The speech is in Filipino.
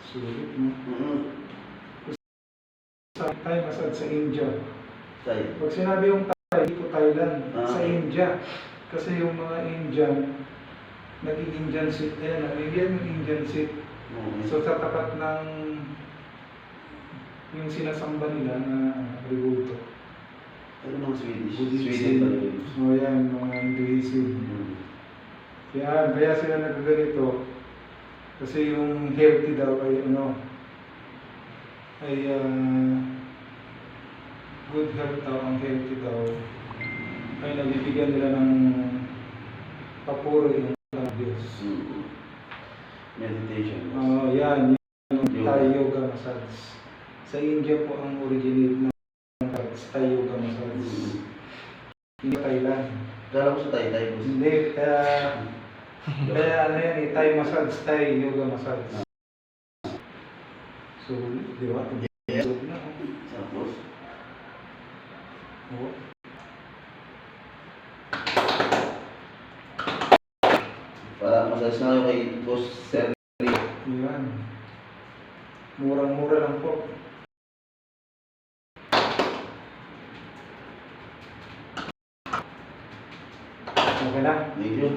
Sulit mo. Thai massage sa India. Pag sinabi yung Thai, dito Thailand, sa India. Kasi yung mga Indian, naging Indian seat, nabigyan yung Indian seat. So sa tapat ng yung sinasamba nila na Rigoto. Ano mga Swedish? Buddhism. O yan, mga Hinduism. Kaya sila nagkaganito. Kasi yung healthy daw ay good health daw, ang healthy daw ay nabibigyan nila ng papuri yung Diyos. Meditation. Yan, yung Thai yoga massage. Sa India po ang originate ng Thai yoga massage. Hindi Thailand. Kala ko sa Thai boss. Hindi, kaya ano yan Thai massage, Thai yoga massage. So, di ba? So, na. Tapos? Oo. Para massage na kayo kay Boss Sir. Yan. Murang-mura lang po. Okay na? Thank you.